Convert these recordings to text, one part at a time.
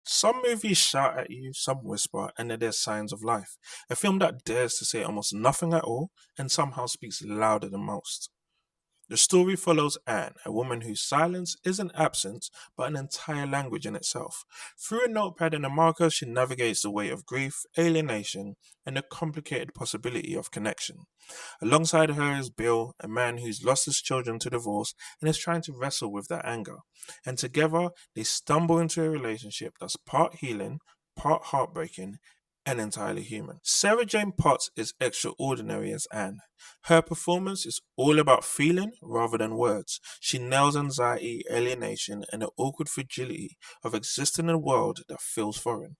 Some movies shout at you, some whisper, and then there's signs of life. A film that dares to say almost nothing at all and somehow speaks louder than most. The story follows Anne, a woman whose silence isn't absence, but an entire language in itself. Through a notepad and a marker, she navigates the weight of grief, alienation, and the complicated possibility of connection. Alongside her is Bill, a man who's lost his children to divorce and is trying to wrestle with that anger. And together, they stumble into a relationship that's part healing, part heartbreaking, and entirely human. Sarah Jane Potts is extraordinary as Anne. Her performance is all about feeling rather than words. She nails anxiety, alienation, and the awkward fragility of existing in a world that feels foreign.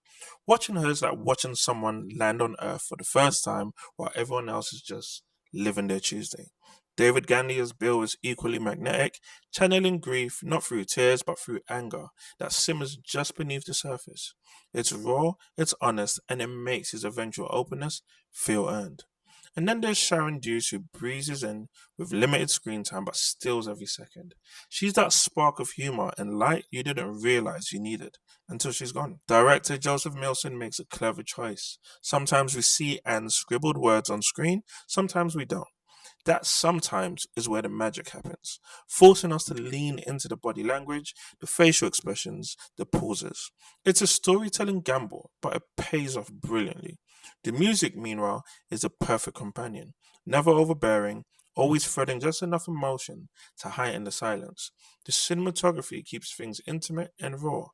Watching her is like watching someone land on Earth for the first time while everyone else is just living their Tuesday. David Ganly as Bill is equally magnetic, channeling grief not through tears but through anger that simmers just beneath the surface. It's raw, it's honest, and it makes his eventual openness feel earned. And then there's Sharon Deuce, who breezes in with limited screen time but steals every second. She's that spark of humor and light you didn't realize you needed until she's gone. Director Joseph Milson makes a clever choice. Sometimes we see Anne's scribbled words on screen, sometimes we don't. That sometimes is where the magic happens, forcing us to lean into the body language, the facial expressions, the pauses. It's a storytelling gamble, but it pays off brilliantly. The music, meanwhile, is a perfect companion, never overbearing, always threading just enough emotion to heighten the silence. The cinematography keeps things intimate and raw,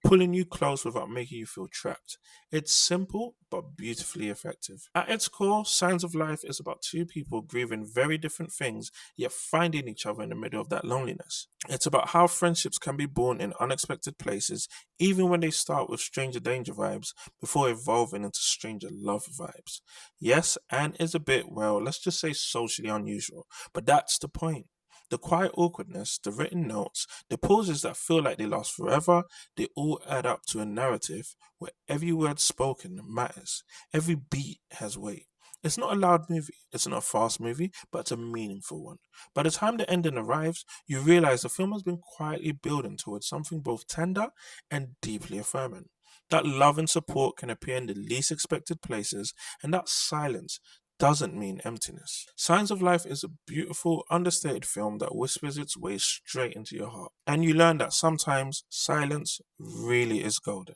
pulling you close without making you feel trapped. It's simple but beautifully effective. At its core, Signs of Life is about two people grieving very different things, yet finding each other in the middle of that loneliness. It's about how friendships can be born in unexpected places, even when they start with stranger danger vibes before evolving into stranger love vibes. Yes, Anne is a bit, well, let's just say socially unusual, but that's the point. The quiet awkwardness, the written notes, the pauses that feel like they last forever, they all add up to a narrative where every word spoken matters. Every beat has weight. It's not a loud movie, it's not a fast movie, but it's a meaningful one. By the time the ending arrives, you realize the film has been quietly building towards something both tender and deeply affirming. That love and support can appear in the least expected places, and that silence doesn't mean emptiness. Signs of Life is a beautiful, understated film that whispers its way straight into your heart. And you learn that sometimes silence really is golden.